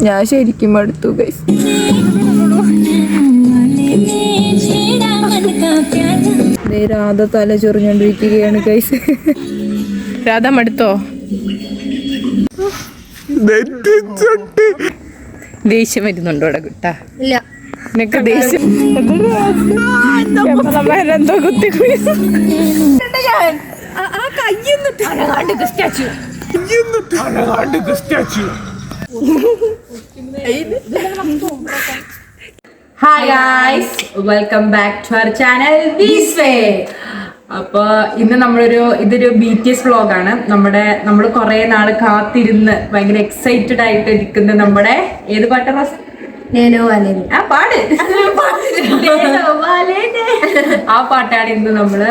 ഞാൻ ശരിക്കും മടുത്തു ഗൈസ്. രാധ തല ചൊറിഞ്ഞോണ്ടിരിക്കുകയാണ് ഗൈസ്. രാധ മടുത്തോ? ദേഷ്യം വരുന്നുണ്ടോ ഇവിടെ കുട്ടാ? ഇല്ല. നിനക്ക് ദേഷ്യം എന്തോ കുത്തി hi guys, welcome back to our channel this way. അപ്പൊ ഇന്ന് ഇതൊരു BTS വ്ളോഗാണ്. നമ്മൾ കുറെ നാള് കാത്തിരുന്ന് ഭയങ്കര എക്സൈറ്റഡ് ആയിട്ട് ഇരിക്കുന്ന നമ്മുടെ ഏത് പാട്ടാ? ആ പാട്. ആ പാട്ടാണ് ഇന്ന് നമ്മള്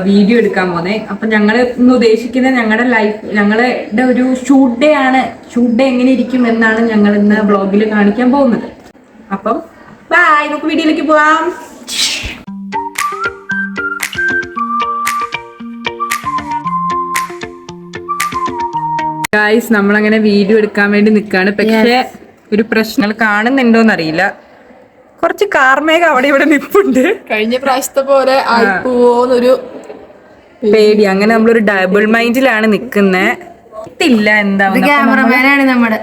വീഡിയോ എടുക്കാൻ പോകുന്നത്. അപ്പൊ ഞങ്ങള് ഇന്ന് ഉദ്ദേശിക്കുന്നത് ഞങ്ങളുടെ ഒരു ഷൂട്ട് ഡേ ആണ്. ഷൂട്ട് ഡേ എങ്ങനെ ഇരിക്കും എന്നാണ് ഞങ്ങൾ ഇന്ന് വ്ളോഗിൽ കാണിക്കാൻ പോകുന്നത്. അപ്പം ബൈ, നമുക്ക് വീഡിയോയിലേക്ക് പോവാം. ഗായ്സ്, നമ്മളങ്ങനെ വീഡിയോ എടുക്കാൻ വേണ്ടി നിൽക്കാണ്. പക്ഷെ ഒരു പ്രശ്നം കാണുന്നുണ്ടോന്നറിയില്ല. കുറച്ച് കാർമേഘം അവിടെ ഇവിടെ നിൽപ്പുണ്ട്. കഴിഞ്ഞ പ്രാവശ്യത്തെ പോലെ ആയിപ്പോന്നൊരു പേടി. അങ്ങനെ നമ്മളൊരു ഡബിൾ മൈൻഡിലാണ് നിക്കുന്നത്. ഇല്ല എന്താ ക്യാമറമാനാണ് നമ്മുടെ.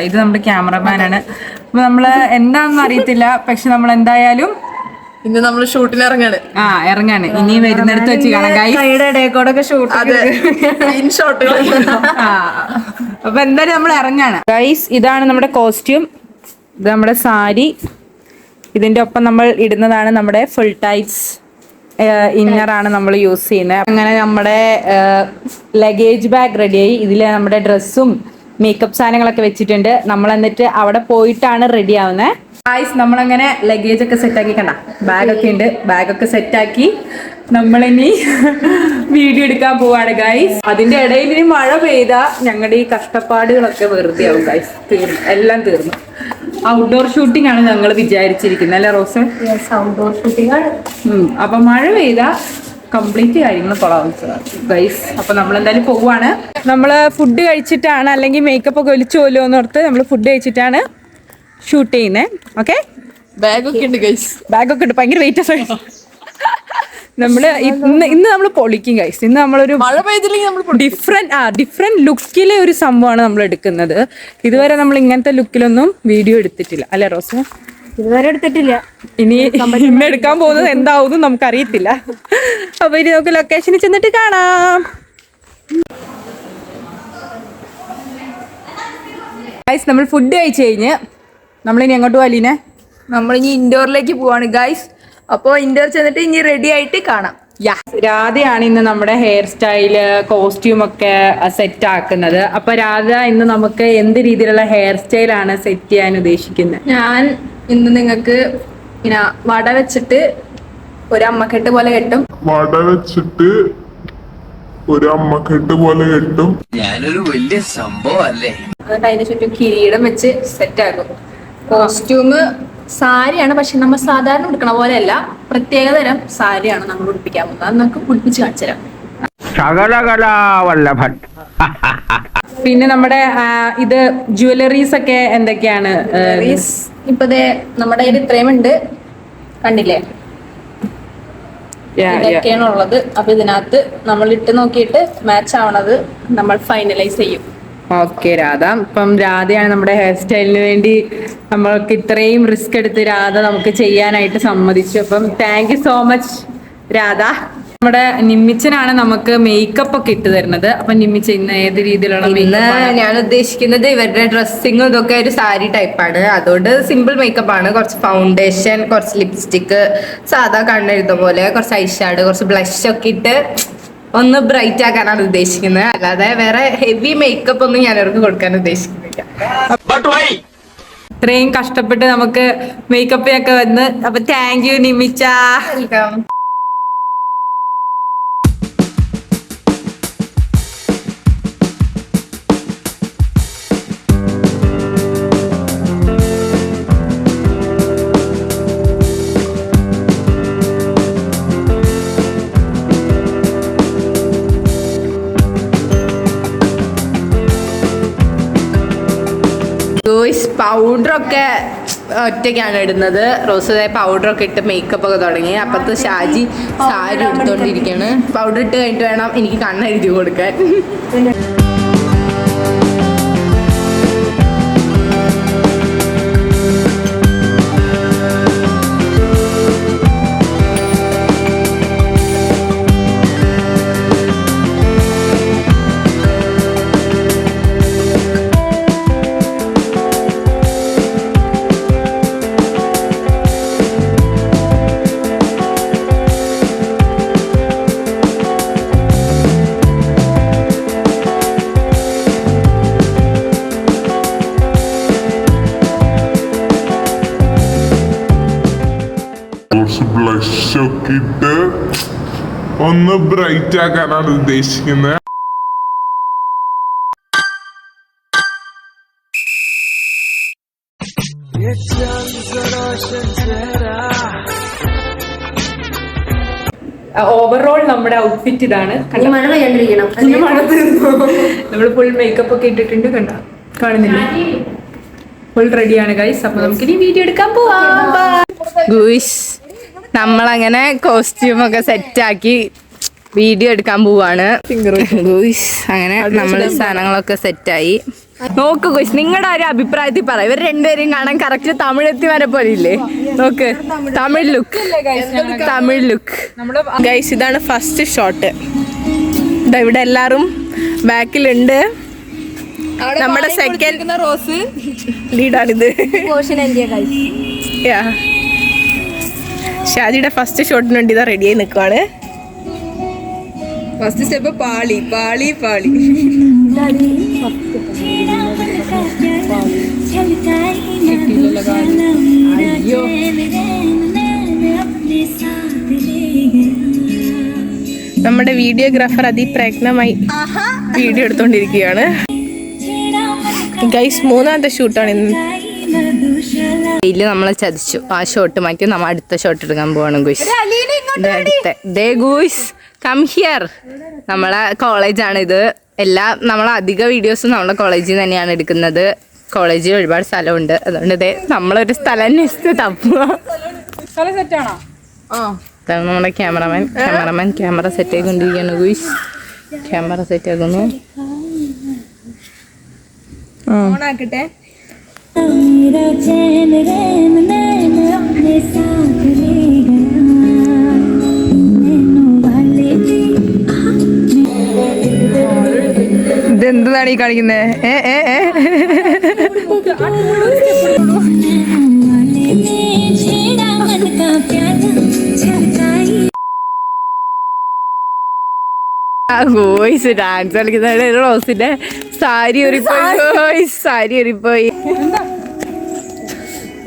ഇത് നമ്മുടെ ക്യാമറമാനാണ്. അപ്പൊ നമ്മള് എന്താണെന്ന് അറിയത്തില്ല. പക്ഷെ നമ്മൾ എന്തായാലും ഇന്ന് നമ്മള് ഷൂട്ടിന് ഇറങ്ങാണ്. ഇറങ്ങാണ്. ഇനി വരുന്നിടത്ത് വെച്ച് കാണാം ഗൈസ്. ഷോട്ടുകൾ. അപ്പൊ എന്തായാലും നമ്മൾ ഇറങ്ങാണ് ഗൈസ്. ഇതാണ് നമ്മുടെ കോസ്റ്റ്യൂം. ഇത് നമ്മുടെ സാരി. ഇതിന്റെ ഒപ്പം നമ്മൾ ഇടുന്നതാണ് നമ്മുടെ ഫുൾ ടൈറ്റ്സ് ഇന്നറാണ് നമ്മൾ യൂസ് ചെയ്യുന്നത്. അങ്ങനെ നമ്മുടെ ലഗേജ് ബാഗ് റെഡിയായി. ഇതിൽ നമ്മുടെ ഡ്രസ്സും മേക്കപ്പ് സാധനങ്ങളൊക്കെ വെച്ചിട്ടുണ്ട്. നമ്മൾ എന്നിട്ട് അവിടെ പോയിട്ടാണ് റെഡി ആവുന്നത്. ഗായ്സ്, നമ്മളങ്ങനെ ലഗേജ് ഒക്കെ സെറ്റാക്കി. കണ്ട ബാഗൊക്കെ ഉണ്ട്. ബാഗൊക്കെ സെറ്റാക്കി നമ്മളിനി വീഡിയോ എടുക്കാൻ പോവാണ് ഗായ്സ്. അതിന്റെ ഇടയിൽ ഇനി മഴ പെയ്താ ഞങ്ങളുടെ ഈ കഷ്ടപ്പാടുകളൊക്കെ വെറുതെ ആവും ഗായ്സ്. തീർന്നു, എല്ലാം തീർന്നു. ഔട്ട്ഡോർ ഷൂട്ടിംഗ് ആണ് ഞങ്ങൾ വിചാരിച്ചിരിക്കുന്നത്, അല്ലെ റോസ്? ഔട്ട്ഡോർ ഷൂട്ടിംഗ് ആണ്. അപ്പൊ മഴ പെയ്താ കംപ്ലീറ്റ് കാര്യങ്ങൾ കൊളാവും ഗൈസ്. അപ്പൊ നമ്മൾ എന്തായാലും പോവാണ്. നമ്മള് ഫുഡ് കഴിച്ചിട്ടാണ്, അല്ലെങ്കിൽ മേക്കപ്പ് ഒക്കെ ഒലിച്ചു പോലോ എന്നോർത്ത് നമ്മൾ ഫുഡ് കഴിച്ചിട്ടാണ് ഷൂട്ട് ചെയ്യുന്നത്. ഓക്കെ, ബാഗൊക്കെ ഉണ്ട് ഗൈസ്. ബാഗൊക്കെ ഉണ്ട്. ഭയങ്കര വെയിറ്റ്. നമ്മള് ഇന്ന് നമ്മൾ പൊളിക്കും ഗൈസ്. ഇന്ന് നമ്മളൊരു മഴ പെയ്തില്ലെങ്കിൽ നമ്മൾ ഡിഫറെന്റ് ലുക്കിലെ ഒരു സംഭവമാണ് നമ്മൾ എടുക്കുന്നത്. ഇതുവരെ നമ്മൾ ഇങ്ങനത്തെ ലുക്കിലൊന്നും വീഡിയോ എടുത്തിട്ടില്ല, അല്ലെ റോസ്? ഇതുവരെ എടുത്തിട്ടില്ല. ഇന്ന് എടുക്കാൻ പോകുന്നത് എന്താവും നമുക്കറിയത്തില്ല. അപ്പൊ ഇനി നമുക്ക് ലൊക്കേഷനിൽ ചെന്നിട്ട് കാണാം. ഗൈസ്, നമ്മൾ ഫുഡ് കഴിച്ചു കഴിഞ്ഞ് നമ്മളിനി എങ്ങോട്ട് പോവാ ലീനെ? നമ്മളിനി ഇൻഡോറിലേക്ക് പോവാണ് ഗൈസ്. അപ്പൊ ഇൻഡോർ ചെന്നിട്ട് ഇനി റെഡി ആയിട്ട് കാണാം. രാധയാണ് ഇന്ന് നമ്മുടെ ഹെയർ സ്റ്റൈല് കോസ്റ്റ്യൂം ഒക്കെ സെറ്റ് ആക്കുന്നത്. അപ്പൊ രാധ ഇന്ന് നമുക്ക് എന്ത് രീതിയിലുള്ള ഹെയർ സ്റ്റൈലാണ് സെറ്റ് ചെയ്യാൻ ഉദ്ദേശിക്കുന്നത്? ഞാൻ ഇന്ന് നിങ്ങൾക്ക് പിന്നെ വട വെച്ചിട്ട് ഒരു അമ്മക്കെട്ട് പോലെ കെട്ടും. ഞാനൊരു വലിയ സംഭവം അല്ലേ. എന്നിട്ട് അതിന് ചുറ്റും കിരീടം വെച്ച് സെറ്റ് ആക്കും. കോസ്റ്റ്യൂം സാരിയാണ്, പക്ഷെ നമ്മൾ സാധാരണ ഉടുക്കണ പോലെ അല്ല. പ്രത്യേക തരം സാരിയാണ് നമ്മൾ ഉടുപ്പിക്കാൻ പോകുന്നത്. അത് നമുക്ക് ഉടുപ്പിച്ച് കാണിച്ചു തരാം. പിന്നെ നമ്മുടെ ഇത് ജ്വല്ലറീസ് ഒക്കെ എന്തൊക്കെയാണ്? ഇപ്പൊ നമ്മുടെ കയ്യിൽ ഇത്രയും ഉണ്ട്, കണ്ടില്ലേ? ഇതൊക്കെയാണ് ഉള്ളത്. അപ്പൊ ഇതിനകത്ത് നമ്മൾ ഇട്ട് നോക്കിയിട്ട് മാച്ച് ആവണത് നമ്മൾ ഫൈനലൈസ് ചെയ്യും. ഓക്കെ രാധ. ഇപ്പം രാധയാണ് നമ്മുടെ ഹെയർ സ്റ്റൈലിന് വേണ്ടി നമ്മൾക്ക് ഇത്രയും റിസ്ക് എടുത്ത് രാധ നമുക്ക് ചെയ്യാനായിട്ട് സമ്മതിച്ചു. അപ്പം thank you so much Radha. നമ്മുടെ നിമ്മിച്ചനാണ് നമുക്ക് മേക്കപ്പ് ഒക്കെ ഇട്ട് തരുന്നത്. അപ്പൊ നിമ്മിച്ച ഇന്ന് ഏത് രീതിയിലുള്ള മേക്കപ്പ്? ഞാൻ ഉദ്ദേശിക്കുന്നത് ഇവരുടെ ഡ്രസ്സിങ്ങും ഇതൊക്കെ ഒരു സാരി ടൈപ്പാണ്. അതുകൊണ്ട് സിമ്പിൾ മേക്കപ്പ് ആണ്. കുറച്ച് ഫൗണ്ടേഷൻ, കുറച്ച് ലിപ്സ്റ്റിക്ക്, സാധാ കണ്ണെഴുത പോലെ കുറച്ച് ഐഷാഡ്, കുറച്ച് ബ്ലഷ് ഒക്കെ ഇട്ട് ഒന്ന് ബ്രൈറ്റ് ആക്കാനാണ് ഉദ്ദേശിക്കുന്നത്. അല്ലാതെ വേറെ ഹെവി മേക്കപ്പ് ഒന്നും ഞാൻ അവർക്ക് കൊടുക്കാൻ ഉദ്ദേശിക്കുന്നില്ല. ഇത്രയും കഷ്ടപ്പെട്ട് നമുക്ക് മേക്കപ്പിനൊക്കെ വന്ന്. അപ്പൊ താങ്ക് യു നിമിച്ച. വെൽക്കം. പൗഡറൊക്കെ ഒറ്റയ്ക്കാണ് ഇടുന്നത്. റോസ് പൗഡറൊക്കെ ഇട്ട് മേക്കപ്പ് ഒക്കെ തുടങ്ങി. അപ്പുറത്ത് ഷാജി സാരി എടുത്തോണ്ടിരിക്കുകയാണ്. പൗഡർ ഇട്ട് കഴിഞ്ഞിട്ട് വേണം എനിക്ക് കണ്ണെഴുതി കൊടുക്കാൻ. ബ്ലഷ് ഒക്കെ ഇട്ട് ഒന്ന് ബ്രൈറ്റ് ആക്കാനാണ് ഉദ്ദേശിക്കുന്നത്. ഓവറോൾ നമ്മുടെ ഔട്ട്ഫിറ്റ് ഇതാണ്. നമ്മൾ ഫുൾ മേക്കപ്പ് ഒക്കെ ഇട്ടിട്ടുണ്ട്. കാണുന്നില്ല, ഫുൾ റെഡിയാണ് ഗൈസ്. അപ്പൊ നമുക്ക് ഇനി വീഡിയോ എടുക്കാൻ പോവാം. ഗൂയിസ് നമ്മളങ്ങനെ കോസ്റ്റ്യൂമൊക്കെ സെറ്റാക്കി വീഡിയോ എടുക്കാൻ പോവാണ്. ഗൂയിസ് അങ്ങനെ നമ്മൾ സാധനങ്ങളൊക്കെ സെറ്റായി. നോക്ക് ഗൂയിസ്, നിങ്ങളുടെ ഒരു അഭിപ്രായത്തിൽ പറ. ഇവർ രണ്ടുപേരും കാണാൻ കറക്റ്റ് തമിഴെത്തി വരെ പോലെ ഇല്ലേ? നോക്ക്, തമിഴ് ലുക്ക്. ഗൈസ് ഇതാണ് ഫസ്റ്റ് ഷോട്ട്. ഇവിടെ എല്ലാരും ബാക്കിലുണ്ട്. നമ്മുടെ സെക്കൻഡ് റോസ് ലീഡാണിത്. ഷാജിയുടെ ഫസ്റ്റ് ഷോട്ടിന് വേണ്ടി ഇതാ റെഡിയായി നിൽക്കുവാണ്. ഫസ്റ്റ് സ്റ്റെപ്പ് പാളി. നമ്മുടെ വീഡിയോഗ്രാഫർ അതിപ്രയത്നമായി വീഡിയോ എടുത്തോണ്ടിരിക്കുകയാണ്. ഗൈസ് മൂന്നാമത്തെ ഷൂട്ടാണ് ഇന്ന്. നമ്മളെ ചതിച്ചു. ആ ഷോട്ട് മാറ്റി നമ്മൾ അടുത്ത ഷോട്ട് എടുക്കാൻ പോവാണ്. Guys come here. നമ്മളെ കോളേജാണ് ഇത്. നമ്മളെ അധിക വീഡിയോസും നമ്മുടെ കോളേജിൽ തന്നെയാണ് എടുക്കുന്നത്. കോളേജിൽ ഒരുപാട് സ്ഥലമുണ്ട്. അതുകൊണ്ട് ഇതേ നമ്മളൊരു സ്ഥലം അന്വേഷിച്ച് തപ്പുക. ഇതാണ് നമ്മുടെ ക്യാമറമാൻ ക്യാമറ സെറ്റ് ആയിക്കൊണ്ടിരിക്കുകയാണ്. ഗൂയ്സ് ക്യാമറ സെറ്റ് ആക്കുന്നു. ഓണാക്കട്ടെ. ഇതെന്താണ് ഈ കാണിക്കുന്നത്? ഗോയ്സ് ഡാൻസ് കളിക്കുന്ന റോസിന്റെ സാരി ഒരിപ്പോയി.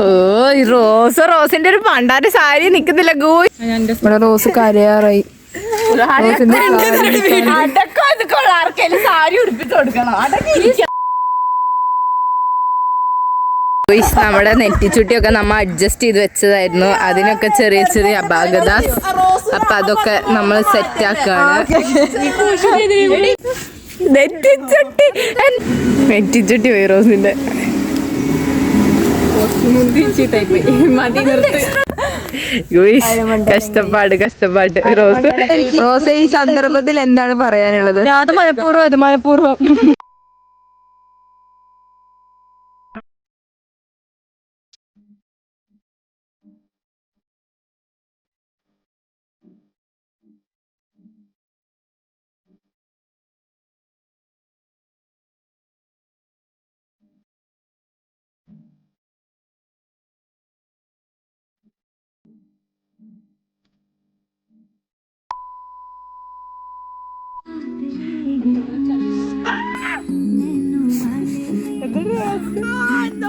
ഓ റോസിന്റെ ഒരു പണ്ടാന്റെ സാരി നിക്കുന്നില്ല. ഗോയ് ഇവിടെ റോസ് കരയാറായി. സാരി ഉടുപ്പിച്ച് കൊടുക്കണം. നമ്മുടെ നെറ്റിച്ചുട്ടിയൊക്കെ നമ്മ അഡ്ജസ്റ്റ് ചെയ്ത് വെച്ചതായിരുന്നു. അതിനൊക്കെ ചെറിയ ചെറിയ അപാകത. അപ്പൊ അതൊക്കെ നമ്മൾ സെറ്റ് ആക്കാണ്. നെറ്റിച്ചുട്ടി പോയി റോസിന്റെ. കഷ്ടപ്പാട്. റോസ് ഈ സന്ദർഭത്തിൽ എന്താണ് പറയാനുള്ളത്? മനഃപൂർവ്വം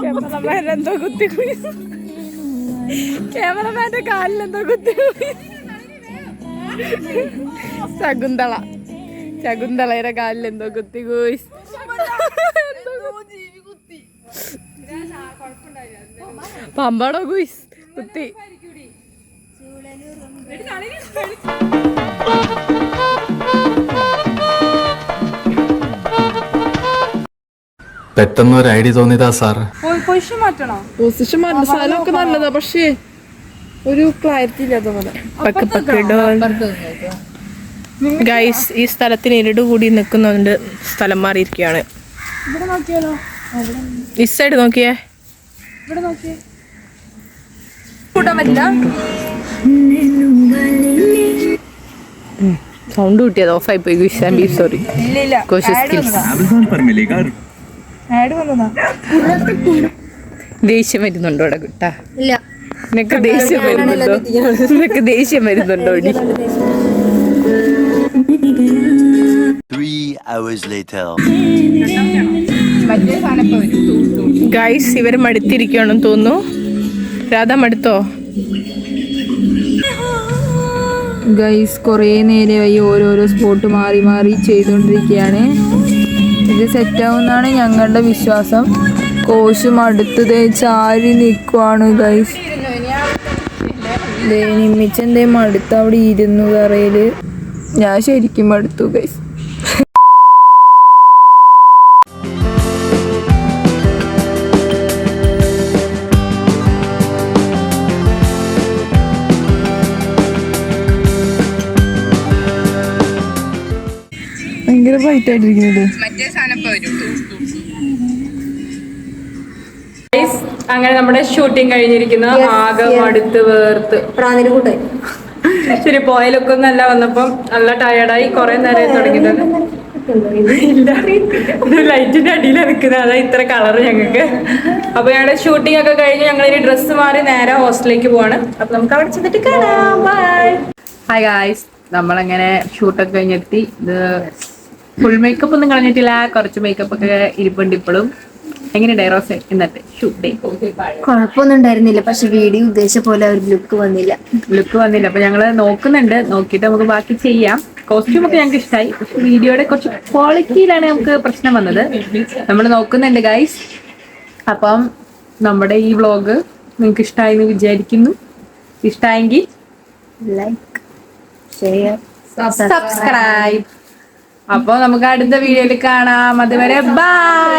ക്യാമറമാനെന്തോ കുത്തിക്കുഴി. ക്യാമറമാന്റെ കാലിലെന്തോ കുത്തിക്കുഴി. ശകുന്തളയുടെ കാലിലെന്തോ കുത്തിക്കുഴി. പമ്പാടോ കുയിസ് കുത്തി. പെട്ടെന്ന് ഒരു ഐഡിയ തോന്നിയതാ സാർ. പൊസിഷൻ മാറ്റണോ? പൊസിഷൻ മാറ്റുന്ന സ്ഥലമൊക്കെ നല്ലതാ, പക്ഷേ ഒരു ക്ലാരിറ്റി ഇല്ലാത്ത പോലെ. ഗൈസ്, ഈ സ്ഥലത്തിന് ഇരുട് കൂടി നിൽക്കുന്നുണ്ട്, സ്ഥലം മാറിയിരിക്കുകയാണ്. ഈ സൈഡ് നോക്കിയേ, കൂട്ടാൻ പറ്റില്ല. സൗണ്ട് കിട്ടിയത് ഓഫായി പോയി. സോറി. ഇല്ല ആഡ് വന്നതാ. ദേഷ്യം വരുന്നുണ്ടോ ഇവിടെ കുട്ടാ? ഇല്ല. നിനക്ക് ദേഷ്യം വരുന്നുണ്ടോ? നിനക്ക് ദേഷ്യം വരുന്നുണ്ടോ? 3 hours later. ഗൈസ്, ഇവര് മടുത്തിരിക്കുകയാണെന്ന് തോന്നുന്നു. രാധ മടുത്തോ? ഗൈസ്, കുറേ നേരമായി ഓരോരോ സ്പോട്ട് മാറി മാറി ചെയ്തുകൊണ്ടിരിക്കുകയാണ്. ഇത് സെറ്റാവുമെന്നാണ് ഞങ്ങളുടെ വിശ്വാസം. കോശും അടുത്തത് ചാരി നിൽക്കുവാണ് ഗൈസ്. നിമ്മിച്ചെന്തേ മടുത്ത് അവിടെ ഇരുന്നു തറയില്. ഞാൻ ശരിക്കും മടുത്തു ഗൈസ്. ഭയങ്കര ബ്രൈറ്റ് ആയിട്ടിരിക്കുന്നത്. അങ്ങനെ നമ്മുടെ ഷൂട്ടിംഗ് കഴിഞ്ഞിരിക്കുന്നു. ആകെ മടുത്ത് വേർത്ത് ശരി പോയാലൊക്കെ നല്ല വന്നപ്പം നല്ല ടയർഡായി. കുറെ നേരം തുടങ്ങിയിട്ടുണ്ട്. ഇത് ലൈറ്റിന്റെ അടിയിലാണ് നിൽക്കുന്നത്, അതാ ഇത്ര കളർ ഞങ്ങൾക്ക്. അപ്പൊ ഞങ്ങളുടെ ഷൂട്ടിംഗ് ഒക്കെ കഴിഞ്ഞ് ഞങ്ങൾ ഇനി ഡ്രസ്സ് മാറി നേരെ ഹോസ്റ്റലിലേക്ക് പോവാണ്. അപ്പൊ നമുക്ക് അവിടെ ചെന്നിട്ട് കാണാം. ബൈ. ഹായ് ഗായ്സ്, നമ്മളങ്ങനെ ഷൂട്ടൊക്കെ കഴിഞ്ഞെത്തി. ഇത് ഫുൾ മേക്കപ്പ് ഒന്നും കളഞ്ഞിട്ടില്ല, കുറച്ച് മേക്കപ്പ് ഒക്കെ ഇരിപ്പുണ്ട് ഇപ്പോഴും. എങ്ങനെയുണ്ട് റോസെ ഇന്നത്തെ ഷൂട്ട് ഡേ? കുഴപ്പമൊന്നും ഉണ്ടായിരുന്നില്ല, പക്ഷെ വീഡിയോ ഉദ്ദേശിച്ച പോലെ ഒരു ലുക്ക് വന്നില്ല. അപ്പൊ ഞങ്ങള് നോക്കുന്നുണ്ട്, നോക്കിയിട്ട് നമുക്ക് ബാക്കി ചെയ്യാം. കോസ്റ്റ്യൂം ഒക്കെ ഞങ്ങൾക്ക് ഇഷ്ടമായി, പക്ഷെ വീഡിയോയുടെ കുറച്ച് ക്വാളിറ്റിയിലാണ് നമുക്ക് പ്രശ്നം വന്നത്. നമ്മൾ നോക്കുന്നുണ്ട് ഗൈസ്. അപ്പം നമ്മുടെ ഈ വ്ളോഗ് നിങ്ങൾക്ക് ഇഷ്ടമായി എന്ന് വിചാരിക്കുന്നു. ഇഷ്ടമായെങ്കിൽ ലൈക്ക്, ഷെയർ, സബ്സ്ക്രൈബ്. അപ്പോൾ നമുക്ക് അടുത്ത വീഡിയോയിൽ കാണാം. അതുവരെ ബൈ.